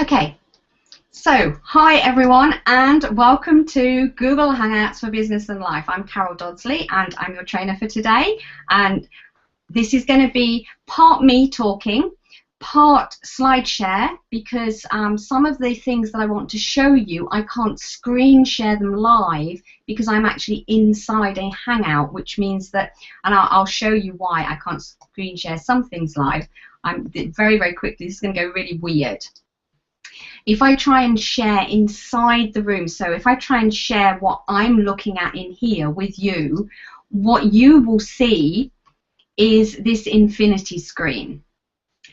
Okay, so hi everyone and welcome to Google Hangouts for Business and Life. I'm Carol Dodsley and I'm your trainer for today, and this is going to be part me talking, part slide share, because some of the things that I want to show you I can't screen share them live because I'm actually inside a Hangout, which means that, and I'll show you why I can't screen share some things live. Very quickly, this is going to go really weird. If I try and share inside the room, so if I try and share what I'm looking at in here with you, what you will see is this infinity screen.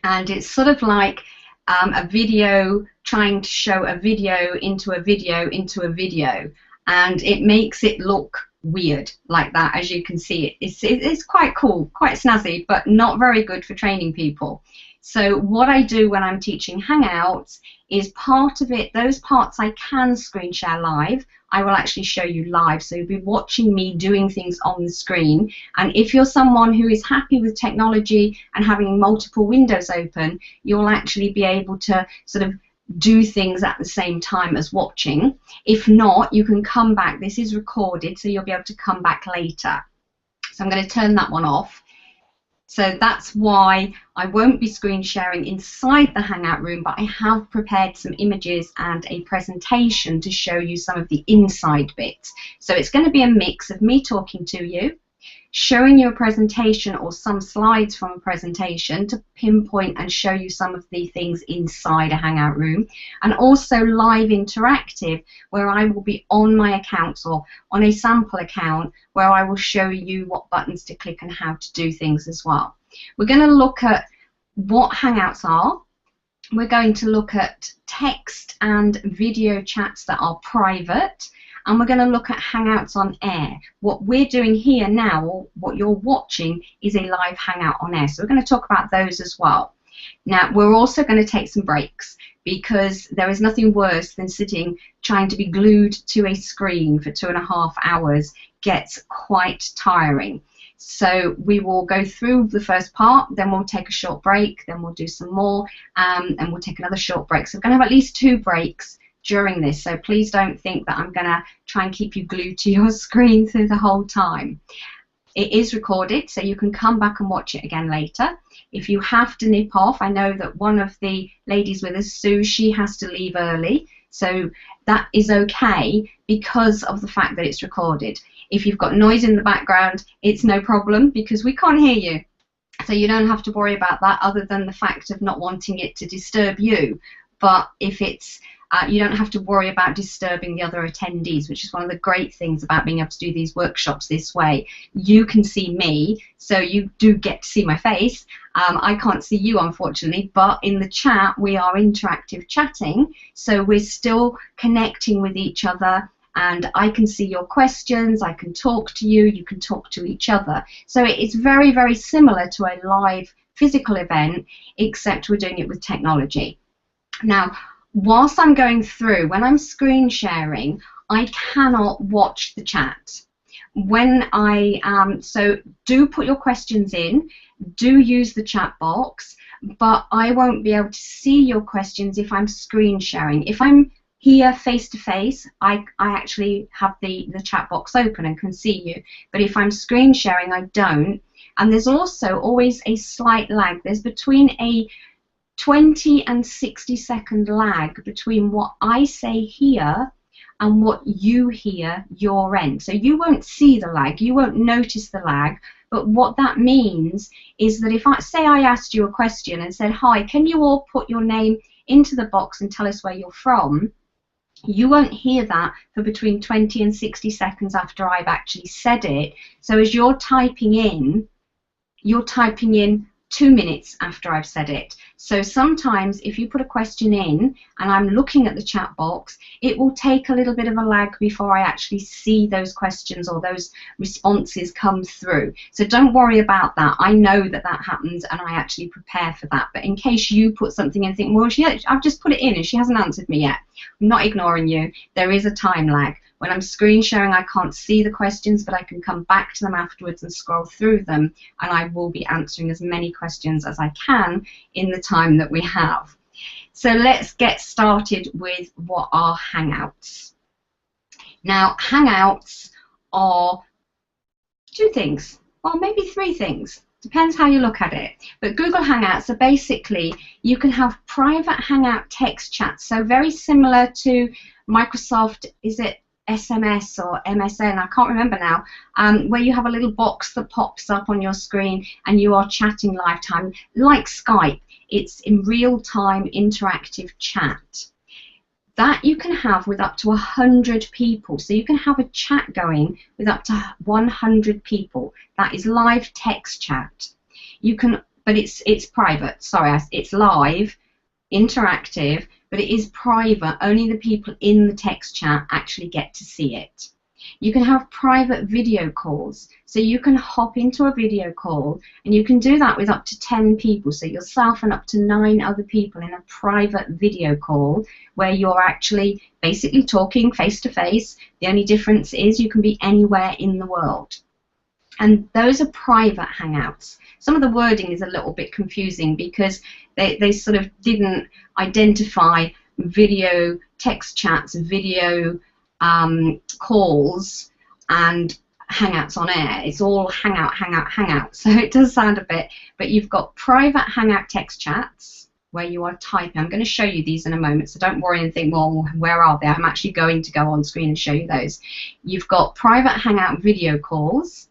And it's sort of like a video trying to show a video into a video into a video. And it makes it look weird like that, as you can see. It's quite cool, quite snazzy, but not very good for training people. So what I do when I'm teaching Hangouts is part of it, those parts I can screen share live, I will actually show you live. So you'll be watching me doing things on the screen. And if you're someone who is happy with technology and having multiple windows open, you'll actually be able to sort of do things at the same time as watching. If not, you can come back. This is recorded, so you'll be able to come back later. So I'm going to turn that one off. So that's why I won't be screen sharing inside the Hangout room, but I have prepared some images and a presentation to show you some of the inside bits. So it's going to be a mix of me talking to you, showing you a presentation or some slides from a presentation to pinpoint and show you some of the things inside a Hangout room, and also live interactive where I will be on my accounts or on a sample account where I will show you what buttons to click and how to do things as well. We're going to look at what Hangouts are. We're going to look at text and video chats that are private. And we're going to look at Hangouts on air. What we're doing here now, or what you're watching, is a live Hangout on air. So we're going to talk about those as well. Now, we're also going to take some breaks because there is nothing worse than sitting trying to be glued to a screen for 2.5 hours. Gets quite tiring. So we will go through the first part, then we'll take a short break, then we'll do some more, and we'll take another short break. So we're going to have at least 2 breaks during this, so please don't think that I'm going to try and keep you glued to your screen through the whole time. It is recorded, so you can come back and watch it again later. If you have to nip off, I know that one of the ladies with us, Sue, she has to leave early, so that is okay because of the fact that it's recorded. If you've got noise in the background, it's no problem because we can't hear you. So you don't have to worry about that other than the fact of not wanting it to disturb you. But if it's you don't have to worry about disturbing the other attendees, which is one of the great things about being able to do these workshops this way. You can see me, so you do get to see my face. I can't see you, unfortunately, but in the chat we are interactive chatting, so we're still connecting with each other, and I can see your questions, I can talk to you, you can talk to each other. So it's very similar to a live physical event, except we're doing it with technology. Now, whilst I'm going through, when I'm screen sharing, I cannot watch the chat. When so do put your questions in, do use the chat box, but I won't be able to see your questions if I'm screen sharing. If I'm here face to face, I actually have the chat box open and can see you, but if I'm screen sharing, I don't. And there's also always a slight lag. There's between a 20 and 60-second lag between what I say here and what you hear your end. So you won't see the lag, you won't notice the lag, but what that means is that if I say I asked you a question and said, hi, can you all put your name into the box and tell us where you're from, you won't hear that for between 20 and 60 seconds after I've actually said it. So as you're typing in 2 minutes after I've said it. So sometimes if you put a question in and I'm looking at the chat box, it will take a little bit of a lag before I actually see those questions or those responses come through. So don't worry about that. I know that that happens and I actually prepare for that. But in case you put something in and think, well, I've just put it in and she hasn't answered me yet. I'm not ignoring you. There is a time lag. When I'm screen sharing, I can't see the questions, but I can come back to them afterwards and scroll through them, and I will be answering as many questions as I can in the time that we have. So let's get started with what are Hangouts. Now, Hangouts are two things, well, maybe three things. Depends how you look at it. But Google Hangouts are basically, you can have private Hangout text chats. So very similar to Microsoft, is it SMS or MSN? I can't remember now. Where you have a little box that pops up on your screen and you are chatting live time, like Skype. It's in real-time interactive chat. That you can have with up to 100 people. So you can have a chat going with up to 100 people. That is live text chat. You can, but it's private. Sorry, it's live, interactive, but it is private. Only the people in the text chat actually get to see it. You can have private video calls. So you can hop into a video call and you can do that with up to 10 people. So yourself and up to 9 other people in a private video call where you're actually basically talking face to face. The only difference is you can be anywhere in the world. And those are private Hangouts. Some of the wording is a little bit confusing because they sort of didn't identify video text chats, video calls and Hangouts on air. It's all Hangout, Hangout, Hangout. So it does sound a bit, but you've got private Hangout text chats where you are typing. I'm going to show you these in a moment, so don't worry and think, well, where are they? I'm actually going to go on screen and show you those. You've got private Hangout video calls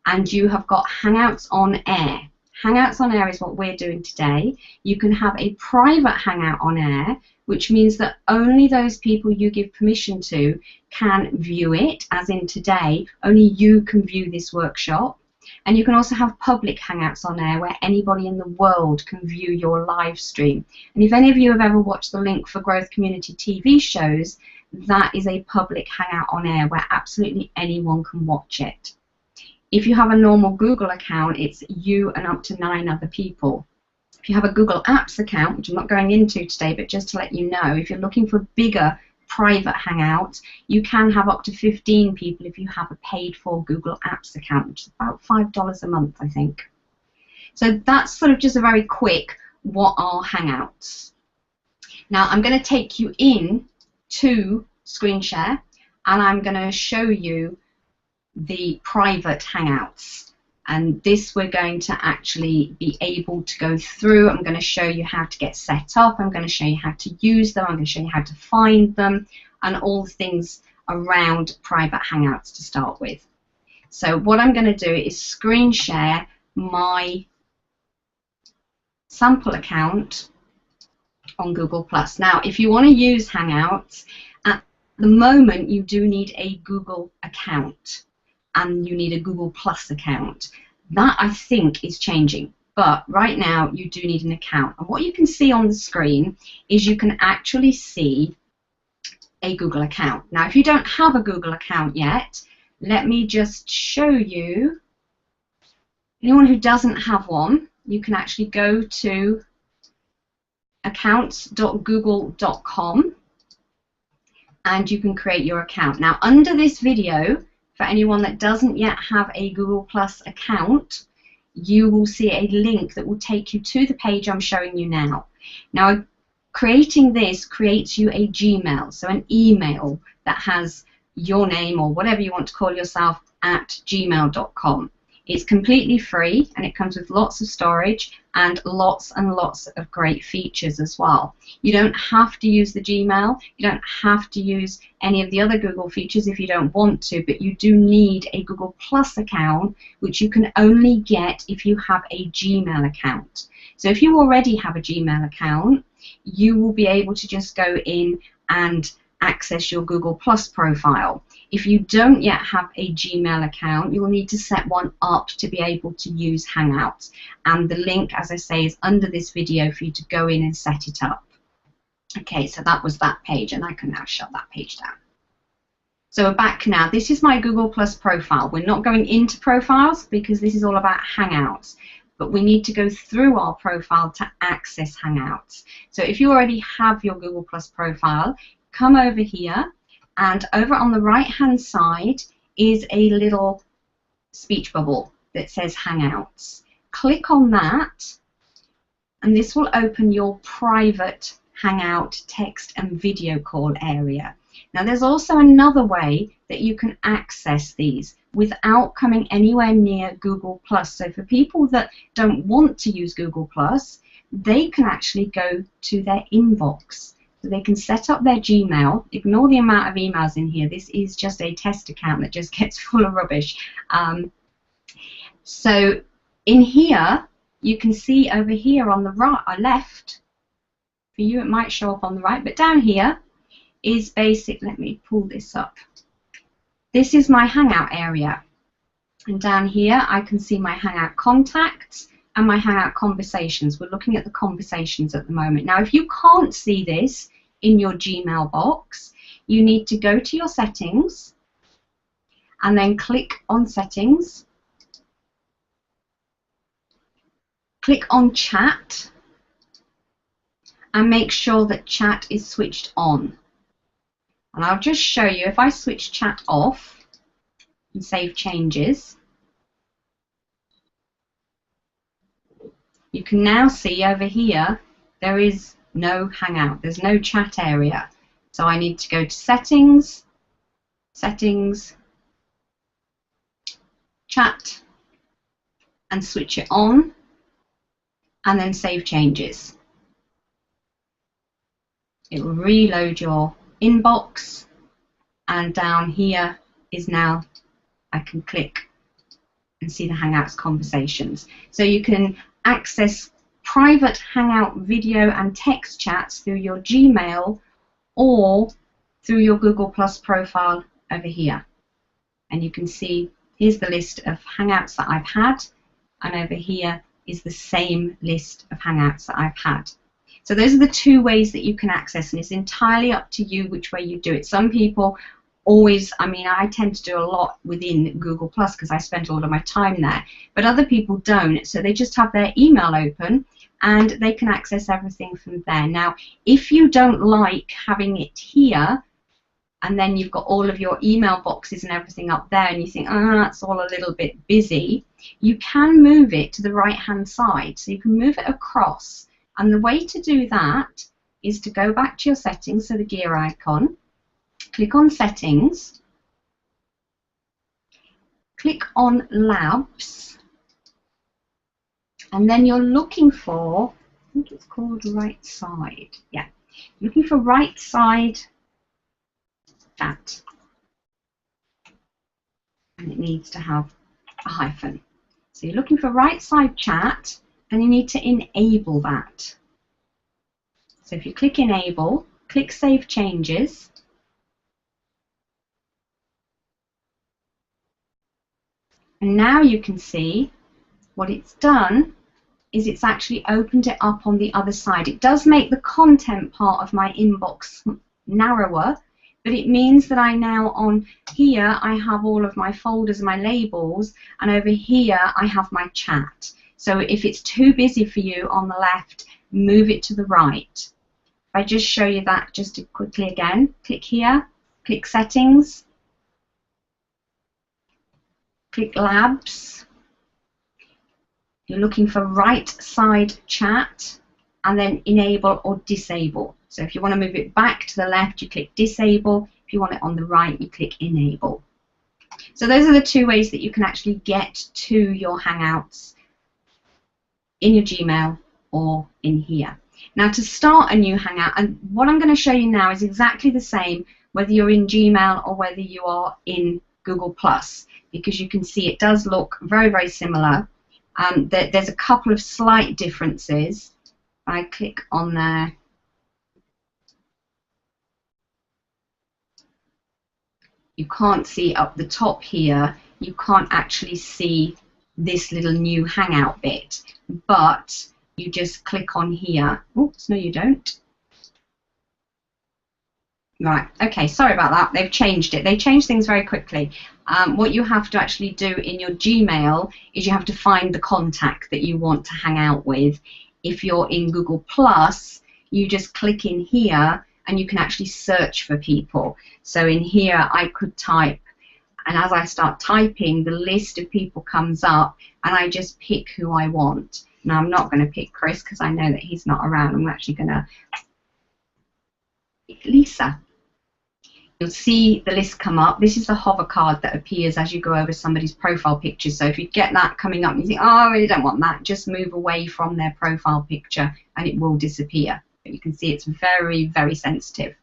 and you have got Hangouts on air. Hangouts on air is what we're doing today. You can have a private Hangout on air, which means that only those people you give permission to can view it, as in today, only you can view this workshop. And you can also have public Hangouts on air where anybody in the world can view your live stream. And if any of you have ever watched the Link for Growth Community TV shows, that is a public Hangout on air where absolutely anyone can watch it. If you have a normal Google account, it's you and up to 9 other people. If you have a Google Apps account, which I'm not going into today, but just to let you know, if you're looking for bigger private Hangouts, you can have up to 15 people if you have a paid-for Google Apps account, which is about $5 a month, I think. So that's sort of just a very quick, what are Hangouts? Now I'm going to take you in to screen share, and I'm going to show you the private Hangouts. And this we're going to actually be able to go through. I'm going to show you how to get set up. I'm going to show you how to use them. I'm going to show you how to find them and all the things around private Hangouts to start with. So what I'm going to do is screen share my sample account on Google+. Now, if you want to use Hangouts, at the moment you do need a Google account. And you need a Google Plus account. That, I think, is changing. But right now, you do need an account. And what you can see on the screen is you can actually see a Google account. Now, if you don't have a Google account yet, let me just show you. Anyone who doesn't have one, you can actually go to accounts.google.com and you can create your account. Now, under this video, for anyone that doesn't yet have a Google Plus account, you will see a link that will take you to the page I'm showing you now. Now, creating this creates you a Gmail, so an email that has your name or whatever you want to call yourself at gmail.com. It's completely free and it comes with lots of storage and lots of great features as well. You don't have to use the Gmail, you don't have to use any of the other Google features if you don't want to, but you do need a Google Plus account, which you can only get if you have a Gmail account. So if you already have a Gmail account, you will be able to just go in and access your Google Plus profile. If you don't yet have a Gmail account, you will need to set one up to be able to use Hangouts. And the link, as I say, is under this video for you to go in and set it up. Okay, so that was that page, and I can now shut that page down. So we're back now. This is my Google Plus profile. We're not going into profiles because this is all about Hangouts, but we need to go through our profile to access Hangouts. So if you already have your Google Plus profile, come over here, and over on the right hand side is a little speech bubble that says Hangouts. Click on that and this will open your private Hangout text and video call area. Now there's also another way that you can access these without coming anywhere near Google+. So for people that don't want to use Google+, they can actually go to their inbox. So they can set up their Gmail. Ignore the amount of emails in here. This is just a test account that just gets full of rubbish. So in here, you can see over here on the right or left, for you it might show up on the right, but down here is basic. Let me pull this up. This is my Hangout area. And down here I can see my Hangout contacts and my Hangout conversations. We're looking at the conversations at the moment. Now if you can't see this in your Gmail box, you need to go to your settings and then click on settings. Click on chat and make sure that chat is switched on. And I'll just show you, if I switch chat off and save changes, you can now see over here there is no Hangout, there's no chat area. So I need to go to settings, settings, chat, and switch it on, and then save changes. It will reload your inbox, and down here is now I can click and see the Hangouts conversations. So you can access private Hangout video and text chats through your Gmail or through your Google Plus profile over here. And you can see here's the list of Hangouts that I've had, and over here is the same list of Hangouts that I've had. So those are the two ways that you can access, and it's entirely up to you which way you do it. Some people always, I mean, I tend to do a lot within Google Plus because I spend a lot of my time there, but other people don't, so they just have their email open and they can access everything from there. Now, if you don't like having it here, and then you've got all of your email boxes and everything up there, and you think, oh, that's all a little bit busy, you can move it to the right-hand side. So you can move it across. And the way to do that is to go back to your settings, so the gear icon, click on settings, click on labs, and then you're looking for, I think it's called right side. Yeah, looking for right side chat. And it needs to have a hyphen. So you're looking for right side chat, and you need to enable that. So if you click enable, click save changes, and now you can see what it's done is it's actually opened it up on the other side. It does make the content part of my inbox narrower, but it means that I now on here I have all of my folders, my labels, and over here I have my chat. So if it's too busy for you on the left, move it to the right. If I just show you that just quickly again, click here, click settings, click labs. You're looking for right side chat, and then enable or disable. So if you want to move it back to the left, you click disable. If you want it on the right, you click enable. So those are the two ways that you can actually get to your Hangouts in your Gmail or in here. Now to start a new Hangout, and what I'm going to show you now is exactly the same whether you're in Gmail or whether you are in Google Plus, because you can see it does look very, very similar. There's a couple of slight differences. I click on there. You can't see up the top here, you can't actually see this little new Hangout bit, but you just click on here. Oops, no you don't. Right, okay, sorry about that. They've changed it. They change things very quickly. What you have to actually do in your Gmail is you have to find the contact that you want to hang out with. If you're in Google Plus, you just click in here and you can actually search for people. So in here I could type, and as I start typing, the list of people comes up and I just pick who I want. Now I'm not going to pick Chris because I know that he's not around. I'm actually going to Lisa. You'll see the list come up. This is the hover card that appears as you go over somebody's profile picture. So if you get that coming up and you think, oh, I really don't want that, just move away from their profile picture and it will disappear. But you can see it's very, very sensitive.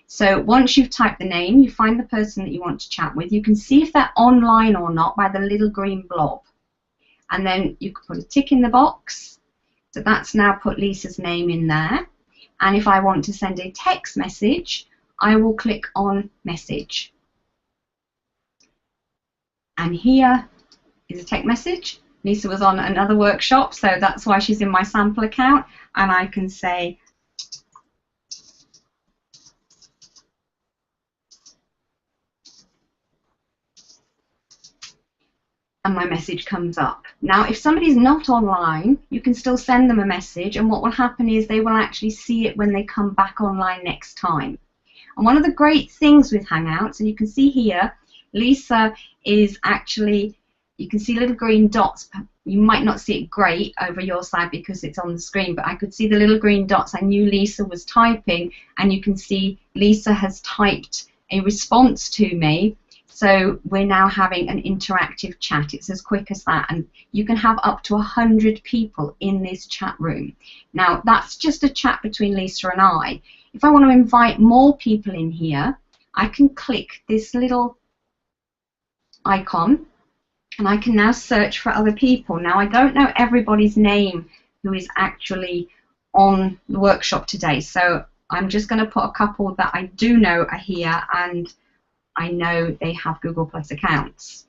So once you've typed the name, you find the person that you want to chat with. You can see if they're online or not by the little green blob. And then you can put a tick in the box. So that's now put Lisa's name in there. And if I want to send a text message, I will click on message. And here is a text message. Lisa was on another workshop, so that's why she's in my sample account. And I can say, and my message comes up. Now, if somebody's not online, you can still send them a message, and what will happen is they will actually see it when they come back online next time. And one of the great things with Hangouts, and you can see here, Lisa is actually, you can see little green dots. You might not see it great over your side because it's on the screen, but I could see the little green dots. I knew Lisa was typing, and you can see Lisa has typed a response to me. So we're now having an interactive chat. It's as quick as that, and you can have up to 100 people in this chat room. Now, that's just a chat between Lisa and I. If I want to invite more people in here, I can click this little icon, and I can now search for other people. Now, I don't know everybody's name who is actually on the workshop today, so I'm just going to put a couple that I do know are here, and I know they have Google Plus accounts.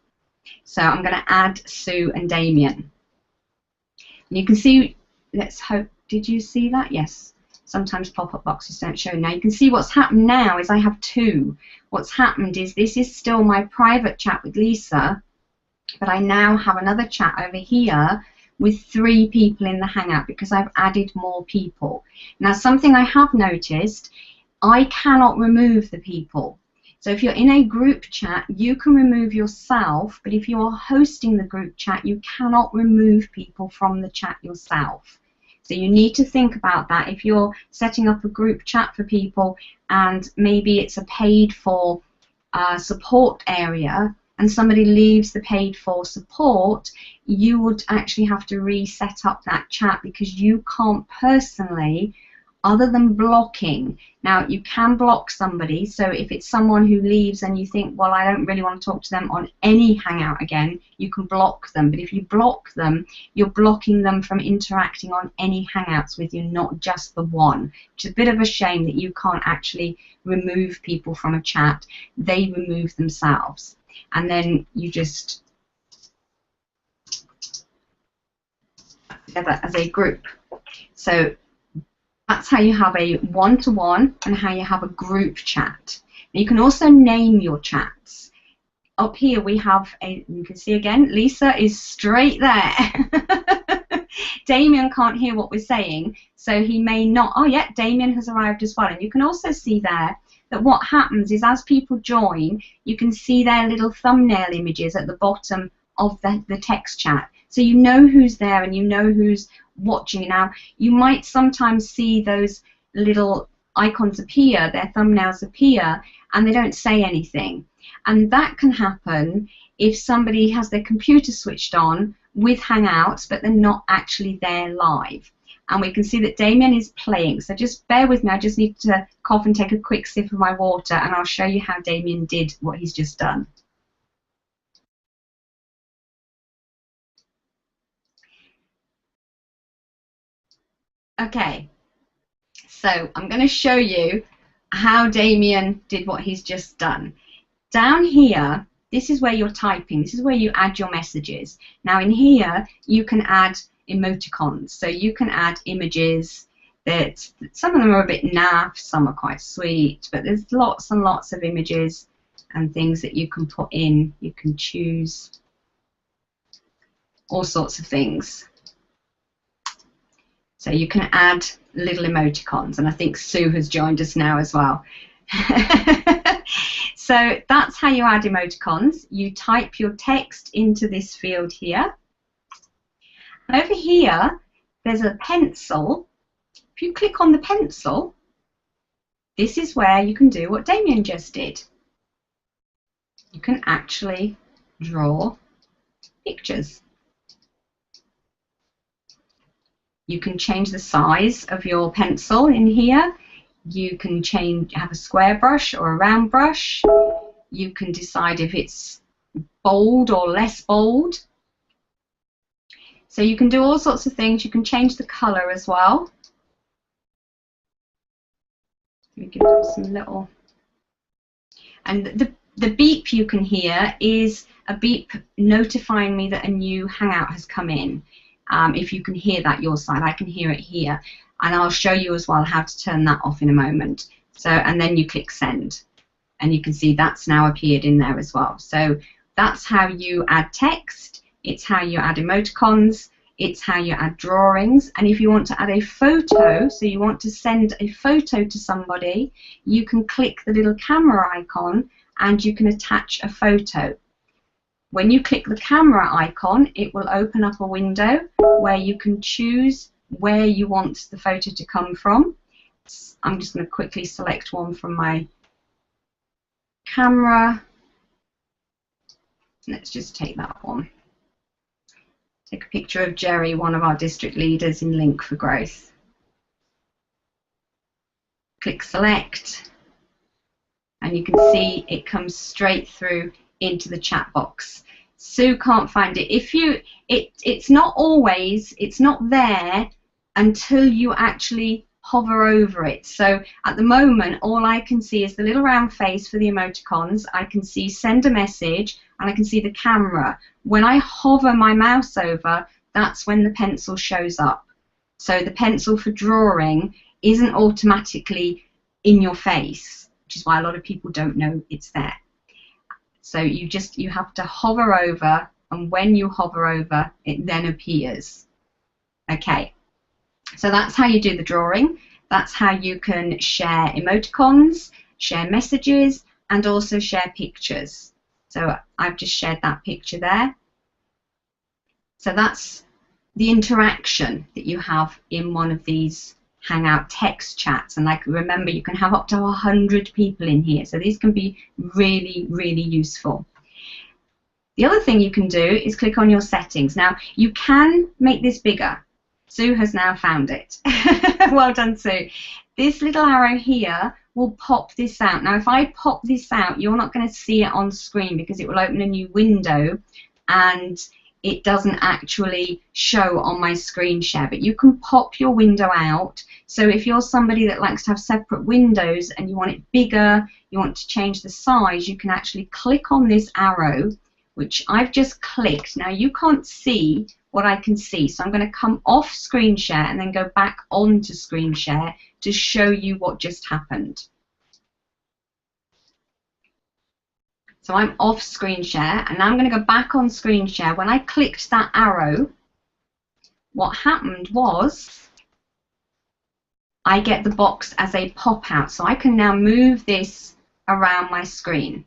So I'm going to add Sue and Damien. And you can see, let's hope, did you see that? Yes. Sometimes pop-up boxes don't show. Now you can see what's happened now is I have two. What's happened is this is still my private chat with Lisa, but I now have another chat over here with 3 people in the Hangout because I've added more people. Now, something I have noticed, I cannot remove the people. So if you're in a group chat, you can remove yourself, but if you are hosting the group chat, you cannot remove people from the chat yourself. So you need to think about that. If you're setting up a group chat for people and maybe it's a paid for support area and somebody leaves the paid for support, you would actually have to reset up that chat because you can't personally, other than blocking. Now, you can block somebody, so if it's someone who leaves and you think, well, I don't really want to talk to them on any Hangout again, you can block them. But if you block them, you're blocking them from interacting on any Hangouts with you, not just the one, which is a bit of a shame that you can't actually remove people from a chat. They remove themselves. And then you just, together as a group. So that's how you have a one-to-one and how you have a group chat. You can also name your chats. Up here we have a, you can see again, Lisa is straight there. Damien can't hear what we're saying, so he may not, oh yeah, Damien has arrived as well. And you can also see there that what happens is as people join, you can see their little thumbnail images at the bottom of the text chat. So you know who's there and you know who's watching. Now, you might sometimes see those little icons appear, their thumbnails appear, and they don't say anything. And that can happen if somebody has their computer switched on with Hangouts, but they're not actually there live. And we can see that Damien is playing. So just bear with me. I just need to cough and take a quick sip of my water, and I'll show you how Damien did what he's just done. Okay, so I'm going to show you how Damien did what he's just done. Down here, this is where you're typing. This is where you add your messages. Now in here, you can add emoticons. So you can add images that some of them are a bit naff, some are quite sweet, but there's lots and lots of images and things that you can put in. You can choose all sorts of things. So you can add little emoticons, and I think Sue has joined us now as well. So that's how you add emoticons. You type your text into this field here. And over here, there's a pencil. If you click on the pencil, this is where you can do what Damien just did. You can actually draw pictures. You can change the size of your pencil in here. You can have a square brush or a round brush. You can decide if it's bold or less bold. So you can do all sorts of things. You can change the color as well. Let me give them some little. And the beep you can hear is a beep notifying me that a new Hangout has come in. If you can hear that your side, I can hear it here. And I'll show you as well how to turn that off in a moment. So, and then you click send. And you can see that's now appeared in there as well. So that's how you add text. It's how you add emoticons. It's how you add drawings. And if you want to add a photo, so you want to send a photo to somebody, you can click the little camera icon and you can attach a photo. When you click the camera icon, it will open up a window where you can choose where you want the photo to come from. I'm just going to quickly select one from my camera. Let's just take that one. Take a picture of Jerry, one of our district leaders in Link for Growth. Click select, and you can see it comes straight through into the chat box. Sue can't find it. It's not always, it's not there until you actually hover over it. So at the moment, all I can see is the little round face for the emoticons. I can see send a message, and I can see the camera. When I hover my mouse over, that's when the pencil shows up. So the pencil for drawing isn't automatically in your face, which is why a lot of people don't know it's there. So you have to hover over, and when you hover over, it then appears. Okay, so that's how you do the drawing. That's how you can share emoticons, share messages, and also share pictures. So I've just shared that picture there. So that's the interaction that you have in one of these Hangout text chats. And like, remember, you can have up to 100 people in here. So these can be really, really useful. The other thing you can do is click on your settings. Now, you can make this bigger. Sue has now found it. Well done, Sue. This little arrow here will pop this out. Now, if I pop this out, you're not going to see it on screen because it will open a new window and it doesn't actually show on my screen share. But you can pop your window out. So if you're somebody that likes to have separate windows and you want it bigger, you want to change the size, you can actually click on this arrow, which I've just clicked. Now, you can't see what I can see, so I'm going to come off screen share and then go back onto screen share to show you what just happened. So I'm off screen share, and now I'm going to go back on screen share. When I clicked that arrow, what happened was I get the box as a pop-out, so I can now move this around my screen.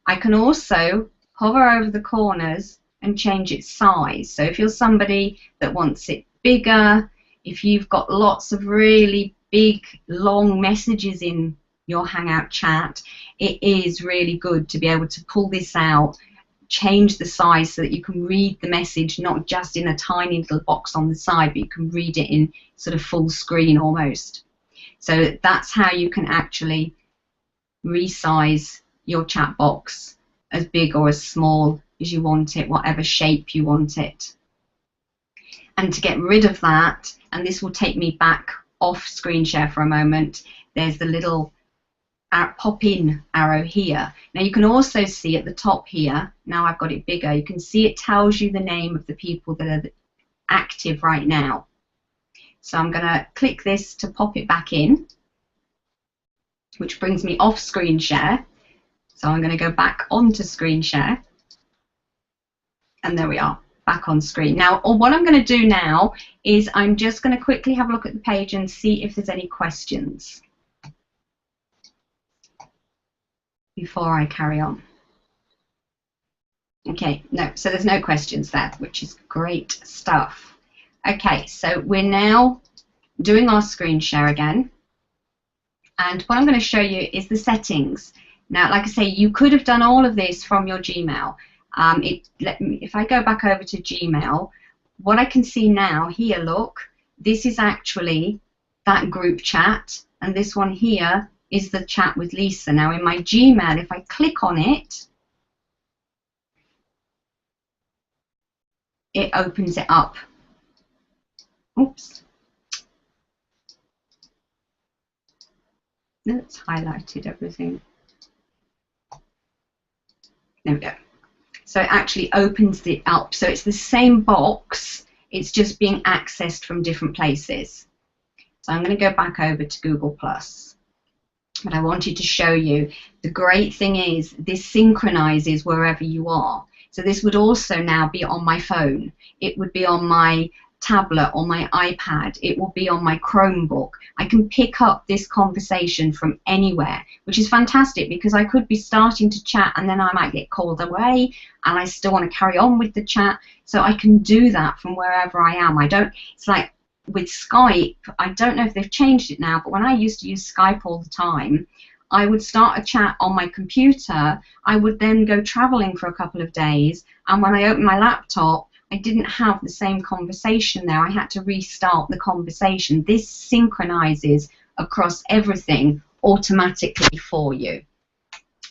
I can also hover over the corners and change its size. So if you're somebody that wants it bigger, if you've got lots of really big, long messages in your Hangout chat, it is really good to be able to pull this out, change the size so that you can read the message not just in a tiny little box on the side, but you can read it in sort of full screen almost. So that's how you can actually resize your chat box as big or as small as you want it, whatever shape you want it. And to get rid of that, and this will take me back off screen share for a moment, there's the little pop-in arrow here. Now you can also see at the top here, now I've got it bigger, you can see it tells you the name of the people that are active right now. So I'm going to click this to pop it back in, which brings me off screen share. So I'm going to go back onto screen share, and there we are, back on screen. Now, what I'm going to do now is I'm just going to quickly have a look at the page and see if there's any questions before I carry on. Okay, no, so there's no questions there, which is great stuff. Okay, so we're now doing our screen share again. And what I'm going to show you is the settings. Now, like I say, you could have done all of this from your Gmail. If I go back over to Gmail, what I can see now here, look, this is actually that group chat, and this one here is the chat with Lisa. Now in my Gmail, if I click on it, it opens it up. Oops. It's highlighted everything. There we go. So it actually opens it up. So it's the same box, it's just being accessed from different places. So I'm going to go back over to Google+. But I wanted to show you, the great thing is this synchronizes wherever you are. So this would also now be on my phone. It would be on my tablet or my iPad. It will be on my Chromebook. I can pick up this conversation from anywhere, which is fantastic because I could be starting to chat and then I might get called away and I still want to carry on with the chat. So I can do that from wherever I am. It's like with Skype, I don't know if they've changed it now, but when I used to use Skype all the time, I would start a chat on my computer, I would then go traveling for a couple of days, and when I opened my laptop, I didn't have the same conversation there. I had to restart the conversation. This synchronizes across everything automatically for you.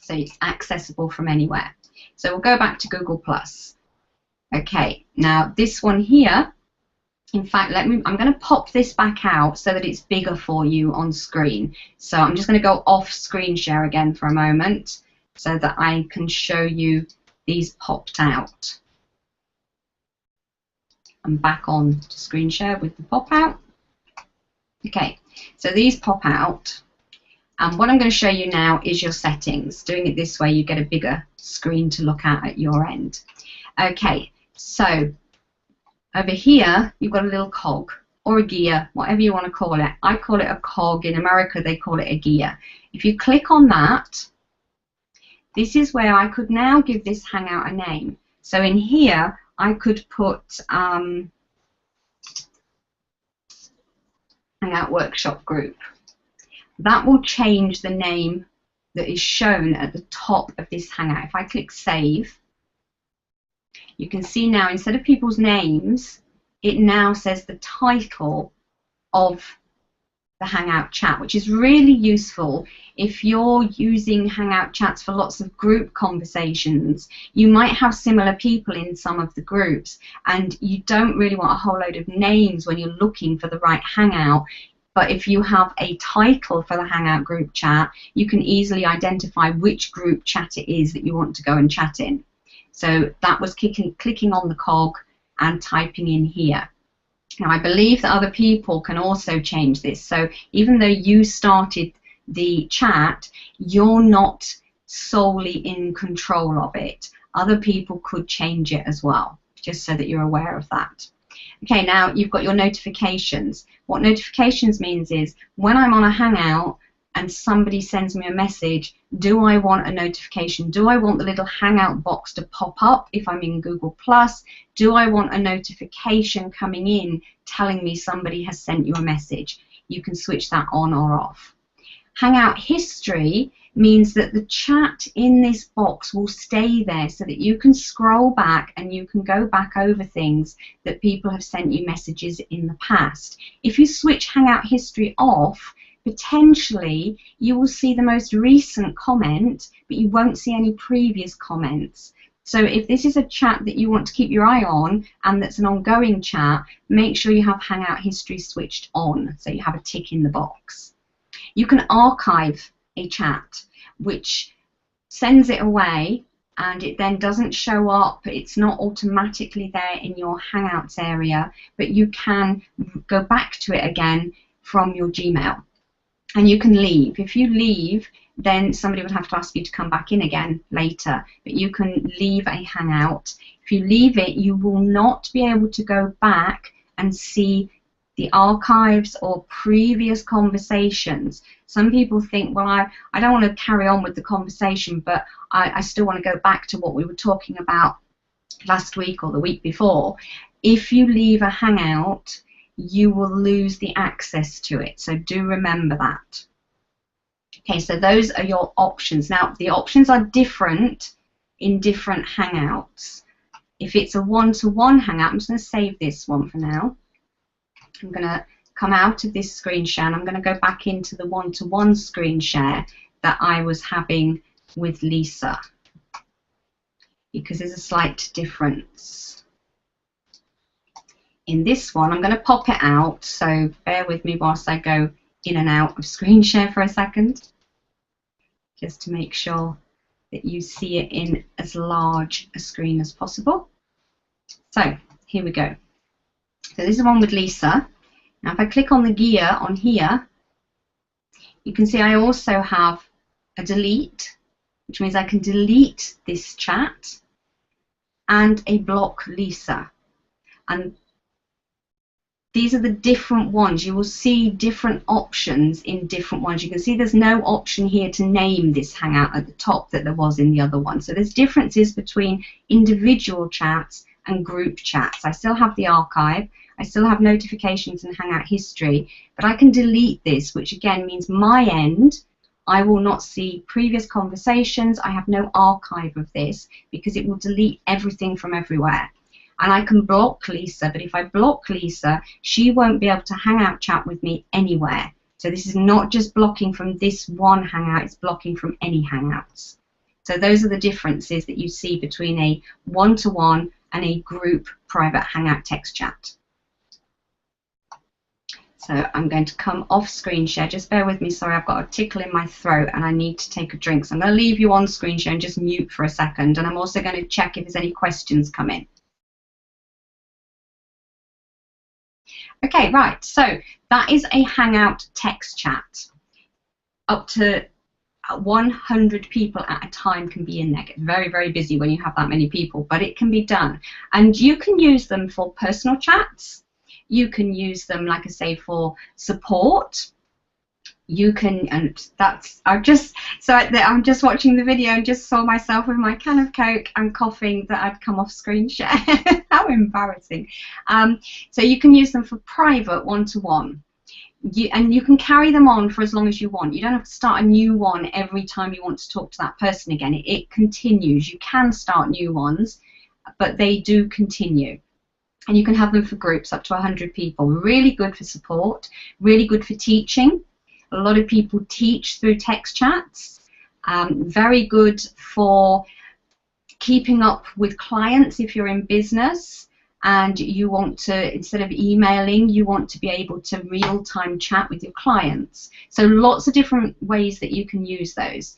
So it's accessible from anywhere. So we'll go back to Google+. Okay, now this one here, in fact, I'm going to pop this back out so that it's bigger for you on screen. So I'm just going to go off screen share again for a moment so that I can show you these popped out. I'm back on to screen share with the pop out. Okay, so these pop out. And what I'm going to show you now is your settings. Doing it this way, you get a bigger screen to look at your end. Okay, so over here, you've got a little cog or a gear, whatever you want to call it. I call it a cog. In America, they call it a gear. If you click on that, this is where I could now give this Hangout a name. So in here, I could put Hangout Workshop Group. That will change the name that is shown at the top of this Hangout. If I click Save, you can see now instead of people's names, it now says the title of the Hangout chat, which is really useful if you're using Hangout chats for lots of group conversations. You might have similar people in some of the groups and you don't really want a whole load of names when you're looking for the right Hangout. But if you have a title for the Hangout group chat, you can easily identify which group chat it is that you want to go and chat in. So that was clicking on the cog and typing in here. Now I believe that other people can also change this. So even though you started the chat, you're not solely in control of it. Other people could change it as well, just so that you're aware of that. Okay, now you've got your notifications. What notifications means is when I'm on a Hangout and somebody sends me a message, do I want a notification? Do I want the little Hangout box to pop up if I'm in Google+? Do I want a notification coming in telling me somebody has sent you a message? You can switch that on or off. Hangout history means that the chat in this box will stay there so that you can scroll back and you can go back over things that people have sent you messages in the past. If you switch Hangout history off, potentially you will see the most recent comment, but you won't see any previous comments. So if this is a chat that you want to keep your eye on and that's an ongoing chat, make sure you have Hangout history switched on, so you have a tick in the box. You can archive a chat, which sends it away and it then doesn't show up. It's not automatically there in your Hangouts area, but you can go back to it again from your Gmail. And you can leave. If you leave, then somebody would have to ask you to come back in again later. But you can leave a Hangout. If you leave it, you will not be able to go back and see the archives or previous conversations. Some people think, well, I don't want to carry on with the conversation, but I still want to go back to what we were talking about last week or the week before. If you leave a Hangout, you will lose the access to it. So do remember that. Okay, so those are your options. Now, the options are different in different Hangouts. If it's a one-to-one Hangout, I'm just going to save this one for now. I'm going to come out of this screen share and I'm going to go back into the one-to-one screen share that I was having with Lisa, because there's a slight difference. In this one, I'm going to pop it out, so bear with me whilst I go in and out of screen share for a second, just to make sure that you see it in as large a screen as possible. So here we go. So this is the one with Lisa. Now if I click on the gear on here, you can see I also have a delete, which means I can delete this chat, and a block Lisa. And these are the different ones. You will see different options in different ones. You can see there's no option here to name this Hangout at the top that there was in the other one. So there's differences between individual chats and group chats. I still have the archive. I still have notifications and Hangout history, but I can delete this, which again means my end, I will not see previous conversations. I have no archive of this because it will delete everything from everywhere. And I can block Lisa, but if I block Lisa, she won't be able to Hangout chat with me anywhere. So this is not just blocking from this one Hangout, it's blocking from any Hangouts. So those are the differences that you see between a one-to-one and a group private Hangout text chat. So I'm going to come off screen share. Just bear with me, sorry, I've got a tickle in my throat and I need to take a drink. So I'm going to leave you on screen share and just mute for a second. And I'm also going to check if there's any questions come in. Okay, right, so that is a Hangout text chat. Up to 100 people at a time can be in there. It's very, very busy when you have that many people, but it can be done. And you can use them for personal chats. You can use them, like I say, for support. You can, and that's, I'm just watching the video and just saw myself with my can of Coke and coughing that I'd come off screen share. How embarrassing. So you can use them for private one-to-one. And you can carry them on for as long as you want. You don't have to start a new one every time you want to talk to that person again. It continues. You can start new ones, but they do continue. And you can have them for groups up to 100 people. Really good for support, really good for teaching. A lot of people teach through text chats. Very good for keeping up with clients if you're in business and you want to, instead of emailing, you want to be able to real-time chat with your clients. So lots of different ways that you can use those,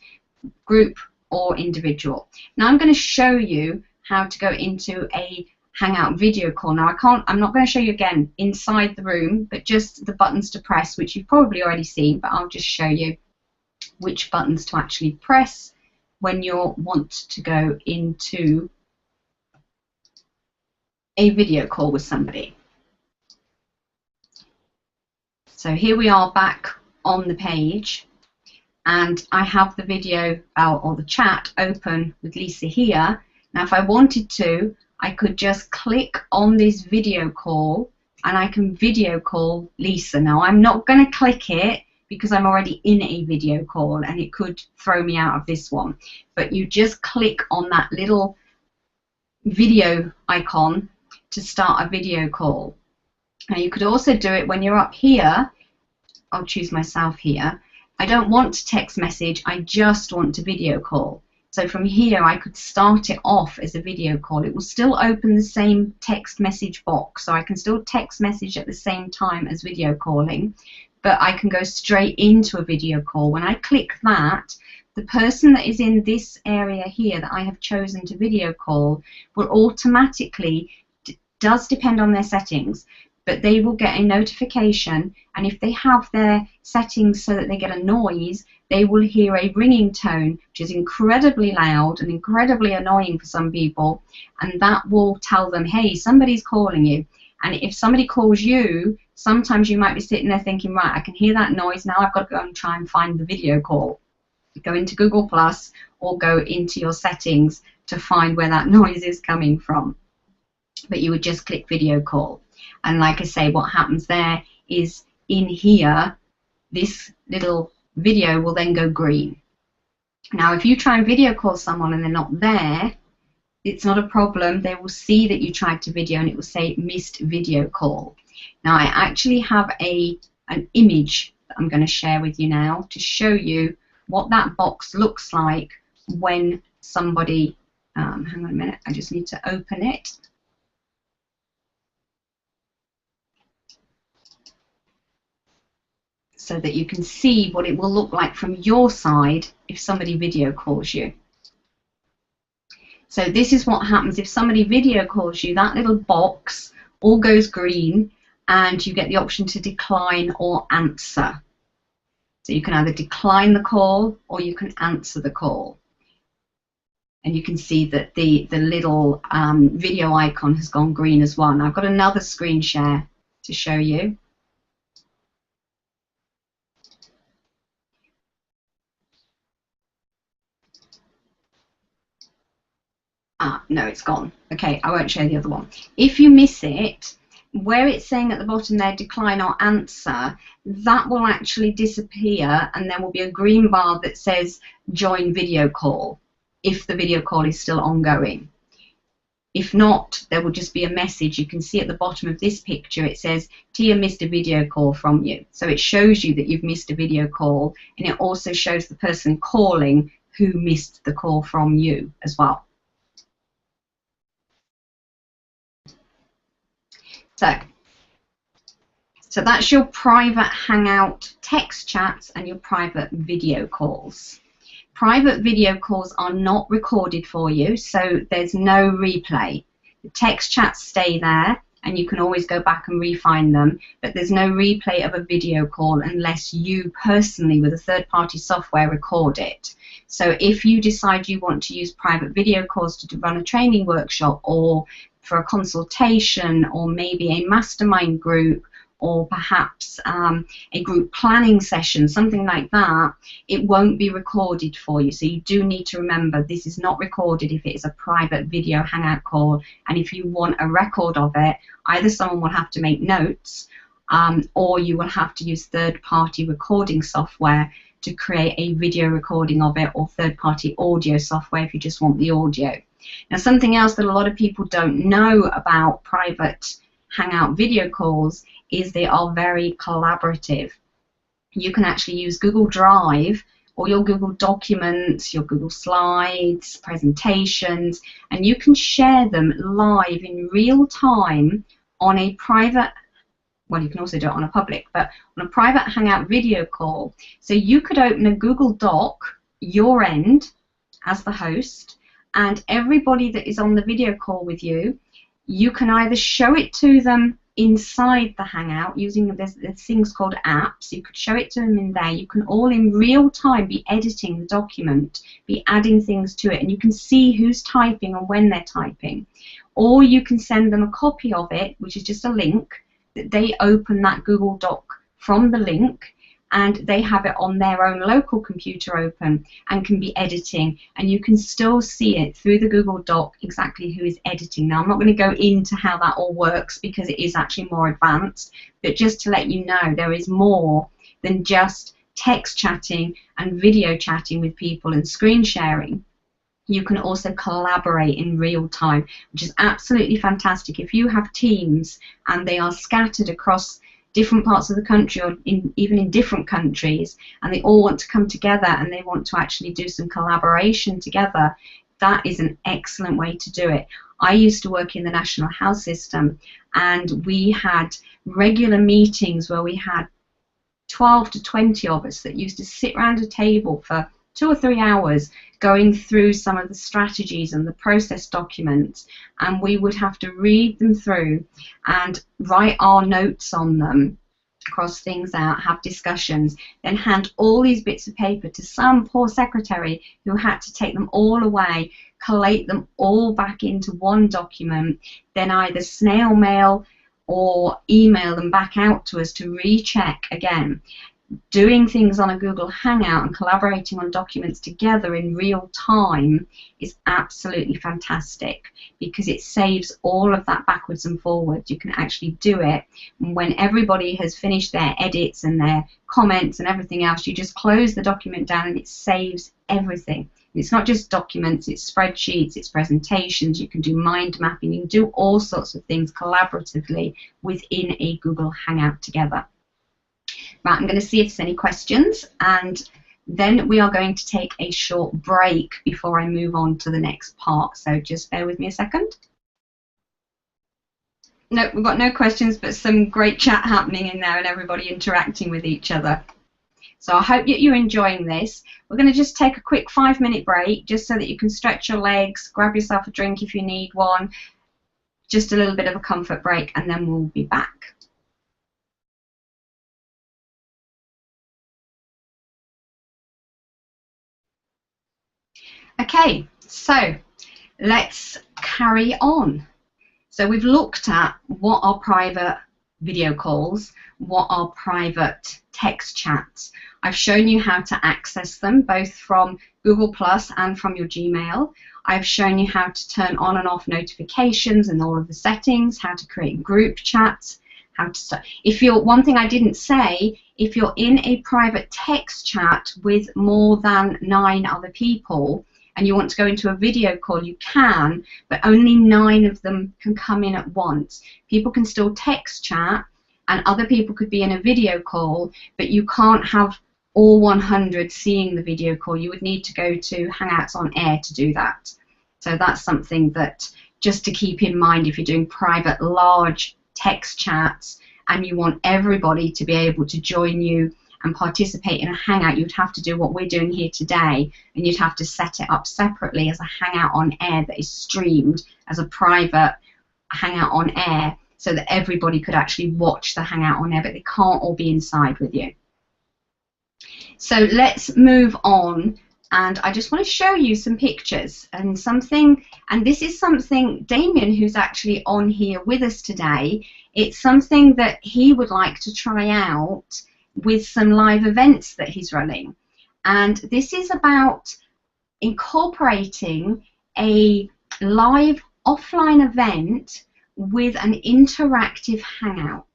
group or individual. Now I'm going to show you how to go into a Hangout video call. Now I'm not going to show you again inside the room, but just the buttons to press, which you've probably already seen, but I'll just show you which buttons to actually press when you want to go into a video call with somebody. So here we are back on the page, and I have the video or the chat open with Lisa here. Now if I wanted to, I could just click on this video call and I can video call Lisa. Now I'm not going to click it because I'm already in a video call and it could throw me out of this one. But you just click on that little video icon to start a video call. Now you could also do it when you're up here. I'll choose myself here. I don't want to text message, I just want to video call. So from here I could start it off as a video call. It will still open the same text message box, so I can still text message at the same time as video calling, but I can go straight into a video call. When I click that, the person that is in this area here that I have chosen to video call will automatically, does depend on their settings, but they will get a notification, and if they have their settings so that they get a noise, they will hear a ringing tone, which is incredibly loud and incredibly annoying for some people, and that will tell them, hey, somebody's calling you. And if somebody calls you, sometimes you might be sitting there thinking, right, I can hear that noise, now I've got to go and try and find the video call. Go into Google Plus or go into your settings to find where that noise is coming from. But you would just click video call. And like I say, what happens there is in here, this little video will then go green. Now, if you try and video call someone and they're not there, it's not a problem. They will see that you tried to video and it will say missed video call. Now, I actually have an image that I'm going to share with you now to show you what that box looks like when somebody, hang on a minute, I just need to open it. So that you can see what it will look like from your side if somebody video calls you. So this is what happens if somebody video calls you. That little box all goes green and you get the option to decline or answer. So you can either decline the call or you can answer the call. And you can see that the little video icon has gone green as well. Now I've got another screen share to show you. No, it's gone. Okay, I won't show the other one. If you miss it, where it's saying at the bottom there, decline or answer, that will actually disappear and there will be a green bar that says join video call if the video call is still ongoing. If not, there will just be a message. You can see at the bottom of this picture it says Tia missed a video call from you. So it shows you that you've missed a video call, and it also shows the person calling who missed the call from you as well. So that's your private Hangout text chats and your private video calls. Private video calls are not recorded for you, so there's no replay. The text chats stay there and you can always go back and refine them, but there's no replay of a video call unless you personally, with a third-party software, record it. So if you decide you want to use private video calls to run a training workshop or for a consultation or maybe a mastermind group or perhaps a group planning session, something like that, it won't be recorded for you. So you do need to remember this is not recorded if it is a private video Hangout call, and if you want a record of it, either someone will have to make notes or you will have to use third-party recording software to create a video recording of it, or third-party audio software if you just want the audio. Now, something else that a lot of people don't know about private Hangout video calls is they are very collaborative. You can actually use Google Drive or your Google Documents, your Google Slides, presentations, and you can share them live in real time on a private, well, you can also do it on a public, but on a private Hangout video call. So you could open a Google Doc, your end, as the host, and everybody that is on the video call with you, you can either show it to them inside the Hangout using there's things called apps. You could show it to them in there. You can all in real time be editing the document, be adding things to it, and you can see who's typing and when they're typing. Or you can send them a copy of it, which is just a link, that they open that Google Doc from the link, and they have it on their own local computer open and can be editing, and you can still see it through the Google Doc exactly who is editing. Now, I'm not going to go into how that all works because it is actually more advanced, but just to let you know, there is more than just text chatting and video chatting with people and screen sharing. You can also collaborate in real time, which is absolutely fantastic. If you have teams and they are scattered across different parts of the country or even in different countries, and they all want to come together and they want to actually do some collaboration together, that is an excellent way to do it. I used to work in the National Health System, and we had regular meetings where we had 12 to 20 of us that used to sit around a table for 2 or 3 hours going through some of the strategies and the process documents, and we would have to read them through and write our notes on them, cross things out, have discussions, then hand all these bits of paper to some poor secretary who had to take them all away, collate them all back into one document, then either snail mail or email them back out to us to recheck again. doing things on a Google Hangout and collaborating on documents together in real time is absolutely fantastic, because it saves all of that backwards and forwards. You can actually do it, and when everybody has finished their edits and their comments and everything else, you just close the document down and it saves everything. It's not just documents, it's spreadsheets, it's presentations, you can do mind mapping, you can do all sorts of things collaboratively within a Google Hangout together. Right, I'm going to see if there's any questions, and then we are going to take a short break before I move on to the next part, so just bear with me a second. No, we've got no questions, but some great chat happening in there and everybody interacting with each other. So I hope that you're enjoying this. We're going to just take a quick 5-minute break just so that you can stretch your legs, grab yourself a drink if you need one, just a little bit of a comfort break, and then we'll be back. Okay, so let's carry on. So we've looked at what are private video calls, what are private text chats. I've shown you how to access them both from Google Plus and from your Gmail. I've shown you how to turn on and off notifications and all of the settings, how to create group chats, how to start. If you're, one thing I didn't say, if you're in a private text chat with more than 9 other people and you want to go into a video call, you can, but only 9 of them can come in at once. People can still text chat and other people could be in a video call, but you can't have all 100 seeing the video call. You would need to go to Hangouts on Air to do that. So that's something that just to keep in mind if you're doing private large text chats and you want everybody to be able to join you and participate in a Hangout, you'd have to do what we're doing here today, and you'd have to set it up separately as a Hangout on Air that is streamed as a private Hangout on Air so that everybody could actually watch the Hangout on Air, but they can't all be inside with you. So let's move on, and I just want to show you some pictures and something, and this is something Damien, who's actually on here with us today, it's something that he would like to try out with some live events that he's running. And this is about incorporating a live offline event with an interactive Hangout.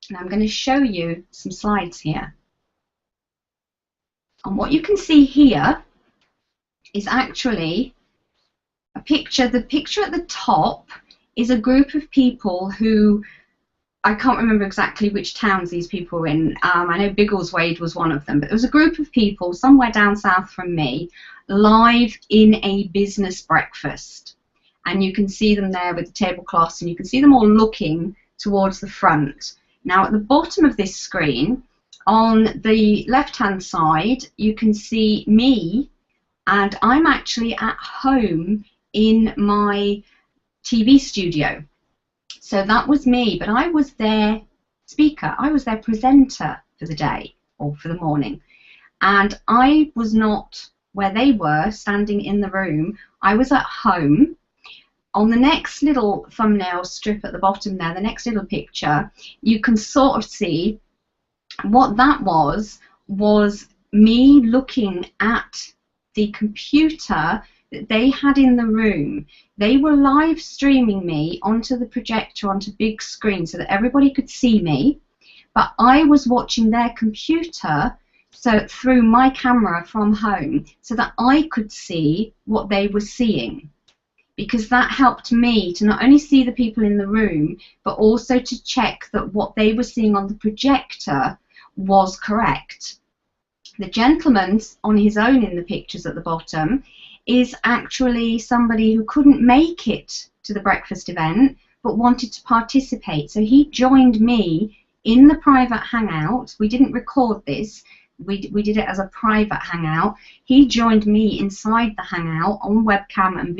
And I'm going to show you some slides here. And what you can see here is actually a picture. The picture at the top is a group of people who, I can't remember exactly which towns these people were in. I know Biggleswade was one of them, but there was a group of people somewhere down south from me live in a business breakfast. And you can see them there with the tablecloths, and you can see them all looking towards the front. Now at the bottom of this screen, on the left-hand side, you can see me, and I'm actually at home in my TV studio. So that was me, but I was their speaker, I was their presenter for the day, or for the morning. And I was not where they were, standing in the room. I was at home. On the next little thumbnail strip at the bottom there, the next little picture, you can sort of see what that was me looking at the computer that they had in the room. They were live streaming me onto the projector, onto big screen, so that everybody could see me, but I was watching their computer so through my camera from home so that I could see what they were seeing, because that helped me to not only see the people in the room but also to check that what they were seeing on the projector was correct. The gentleman on his own in the pictures at the bottom is actually somebody who couldn't make it to the breakfast event but wanted to participate. So he joined me in the private Hangout. We didn't record this. We did it as a private Hangout. He joined me inside the Hangout on webcam and